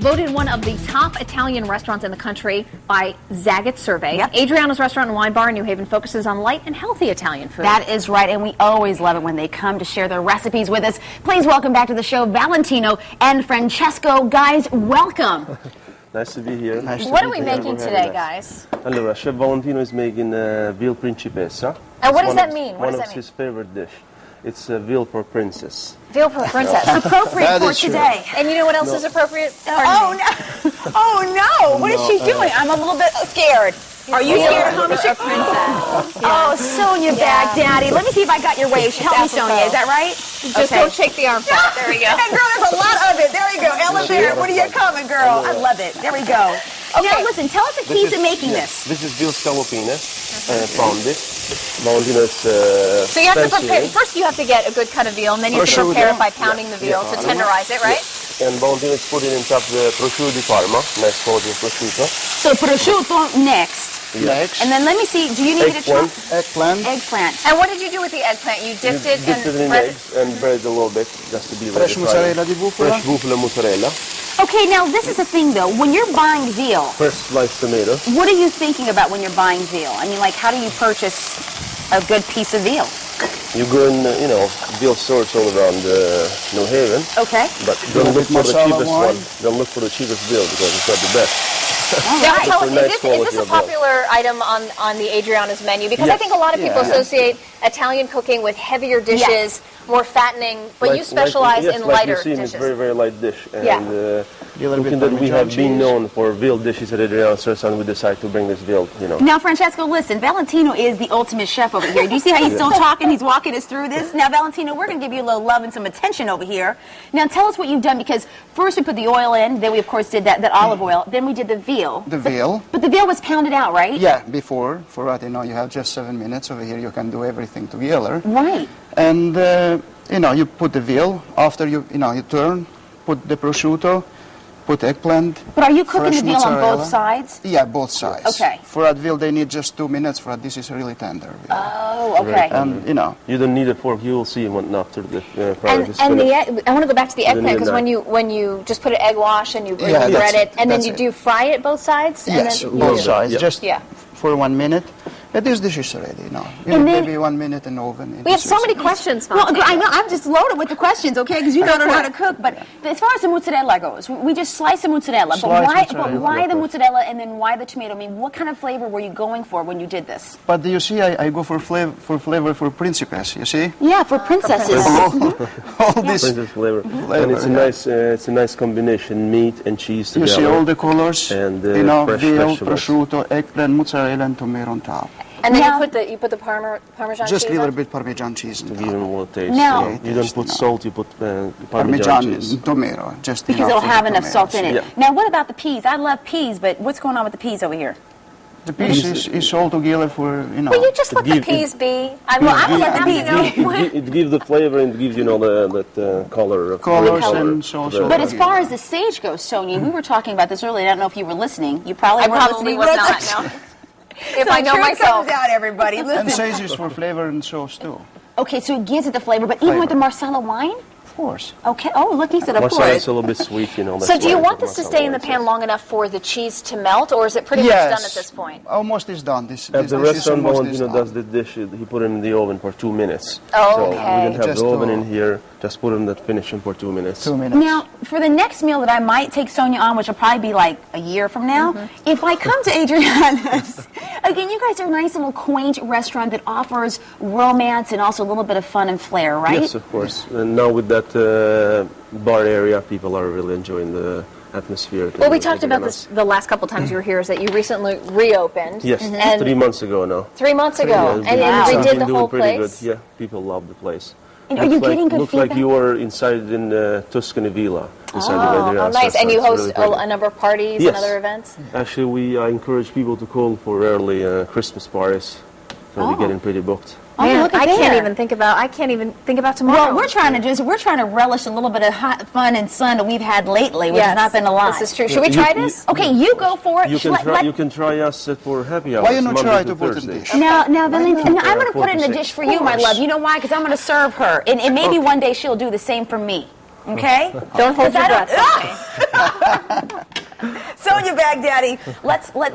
Voted one of the top Italian restaurants in the country by Zagat's survey. Yep. Adriana's Restaurant and Wine Bar in New Haven focuses on light and healthy Italian food. That is right, and we always love it when they come to share their recipes with us. Please welcome back to the show Valentino and Francesco. Guys, welcome. Nice to be here. What are we making today, guys? Allora, Chef Valentino is making veal Principessa. And what does that mean? One of his favorite dish. It's veal for princess. Veal for princess. Appropriate for today. And you know what else is appropriate? Oh, no. Oh, no. What is she doing? I'm a little bit scared. Are you scared, Home Chef? Oh, Sonia Baghdadi. Let me see if I got your wave. Help me, Sonia. Is that right? Just don't shake the arm flat. There we go. And girl, there's a lot of it. There we go. Ella Bear, what are you coming, girl? I love it. There we go. Okay. Now, listen, tell us the keys to making this. This is veal scallopine, pounded. Valentino is so you have to prepare. First, you have to get a good cut of veal, and then you have to prepare it by pounding the veal to tenderize it, right? And Valentino is putting in top the prosciutto di Parma. Nice quality of prosciutto. So prosciutto next. Next. And then let me see, do you need me to chop? Eggplant. Eggplant. And what did you do with the eggplant? You dipped it in eggs and bread a little bit, just to be Fresh mozzarella di bufala. Fresh bufala mozzarella. Okay, now this is the thing though. When you're buying veal, First sliced tomato. what are you thinking about when you're buying veal? I mean, like, how do you purchase a good piece of veal? You go in, veal stores all around New Haven. Okay. But don't look for the cheapest one. Don't look for the cheapest veal because it's not the best. Now, tell us, Nice is this a popular item on the Adriana's menu? Because I think a lot of people associate Italian cooking with heavier dishes, more fattening, but you specialize in lighter dishes. dishes. It's very, very light dish. And A little looking bit that we have Parmesan been cheese. known for veal dishes at Adriana's restaurant, we decided to bring this veal, Now, Francesco, listen, Valentino is the ultimate chef over here. Do you see how he's still talking? He's walking us through this. Now, Valentino, we're going to give you a little love and some attention over here. Now, tell us what you've done, because first we put the oil in, then we, of course, did that olive oil, then we did the veal. The veal. But the veal was pounded out, right? Yeah, before. For that, you have just 7 minutes. Over here, you can do everything together. Right. And, you put the veal. After you turn, put the prosciutto, put eggplant. But are you cooking fresh the veal on mozzarella. both sides? Yeah, both sides. Okay. For that veal, they need just 2 minutes. For that, this is really tender veal. Oh, okay. And, You don't need a fork. You will see after the product is And finished. I want to go back to the You don't eggplant, need because that. when you just put an egg wash and you Yeah, bread it, and then that's you it. do fry it both sides? yes, And then both sides. Yeah. Just Yeah. for 1 minute. But this dish is ready now. And then- maybe 1 minute in the oven. We have so many questions, Well, Valentino. I know, I'm just loaded with the questions, okay, because you don't know how to cook. But as far as the mozzarella goes, we just slice the mozzarella. But why the mozzarella and then why the tomato? I mean, what kind of flavor were you going for when you did this? But you see, I go for flavor for Principessa, you see? Yeah, for princesses. All this, Princess flavor. Flavor, And it's a nice combination, meat and cheese you together. see all the colors, And, veal, fresh prosciutto, eggplant, mozzarella, and tomato on top. And then Now- you put the Parmesan Just cheese a little on? bit Parmesan cheese on to top. give it more taste. Now- You don't put salt, you put Parmesan Parmesan cheese. and tomato, just Because enough it'll for have the enough salt in it. tomatoes. Yeah. Now, what about the peas? I love peas, but what's going on with the peas over here? The piece is all together for, Will you just let the give- peas be? I'm gonna let the peas be. It gives the flavor and it gives that color. colors color and so. But as far as the sage goes, Sonia, we were talking about this earlier. I don't know if you were listening. You probably I weren't probably listening. was not, no. If I know Truth myself. comes out, everybody. And Listen. sage is for flavor and sauce too, Okay, so it gives it the flavor, but even with the Marsala wine? of course. Okay. Oh, look, he said of Marsala course. is a little bit sweet, that's So do you why want the this to Marsala stay in the is, pan yes. long enough for the cheese to melt, or is it pretty much done at this point? Almost is done. This At the dish is restaurant, almost Valentino done. does the dish, he put it in the oven for 2 minutes. Oh, So okay. we didn't have Just the oven to- in here, just put in that finishing for 2 minutes. 2 minutes. Now, for the next meal that I might take Sonia on, which will probably be like a year from now, if I come to Adriana's, again, you guys are a nice little quaint restaurant that offers romance and also a little bit of fun and flair, right? Yes, of course. And now with that bar area, people are really enjoying the atmosphere. Well, we talked about this the last couple times you were here, is that you recently reopened. Yes, And 3 months ago now. 3 months ago. Yeah, And Wow. we it's did been the whole doing pretty place. good. Yeah, people love the place. And are you getting good looks like feedback? you were inside in Tuscany Villa. Inside the Oh, Adriana's nice. And you restaurant. host It's really a pretty. number of parties Yes. and other events? Actually, we encourage people to call for early Christmas parties. So we're getting pretty booked. Oh, Man, look at I can't there. even think about tomorrow. Well, we're trying to relish a little bit of hot fun and sun that we've had lately, which has not been a lot. This is true. Should we try this? Okay, you go for it. You can Let- try. let- You can try us for happy hours. Why you not Monday try to to put in Thursday. dish? Now, Valentina, I'm going to 4 put it in to a 6. dish for you, my love. You know why? Because I'm going to serve her. And maybe one day she'll do the same for me. Okay? Don't hold your breath. Sonia Baghdadi,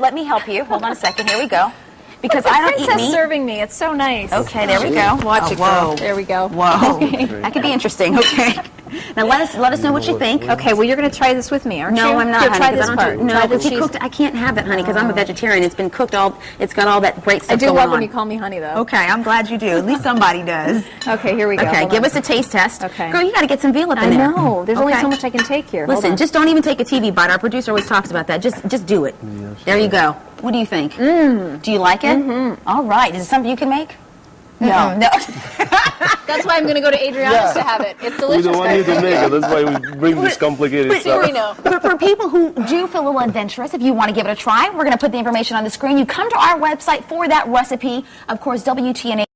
let me help you. Hold on a second. Here we go. Because I don't eat Princess meat. serving me. It's so nice. Okay, there we go. Watch it, girl. There we go. Whoa. Okay. That could be interesting. Okay. Now let us know what you think. Okay, well, you're going to try this with me, aren't you? No, I'm not, Here, honey, try 'cause this I part. don't do, no, Try the because he cheese. cooked it. I can't have it, honey, because I'm a vegetarian. It's been cooked all. It's got all that great stuff I do going love on. when you call me honey, though. Okay, I'm glad you do. At least somebody does. Okay, here we go. Okay, Hold give on. us a taste test. Okay. Girl, you got to get some veal up in I there. know. There's only Okay. so much I can take here. Hold Listen, on. just don't even take a TV bite. Our producer always talks about that. Just do it. There you go. What do you think? Do you like it? All right. Is it something you can make? No. No. That's why I'm going to go to Adriana's to have it. It's We delicious. don't want you to make it. That's why we bring this complicated stuff. We know. But for people who do feel a little adventurous, if you want to give it a try, we're going to put the information on the screen. You come to our website for that recipe. Of course, WTNA.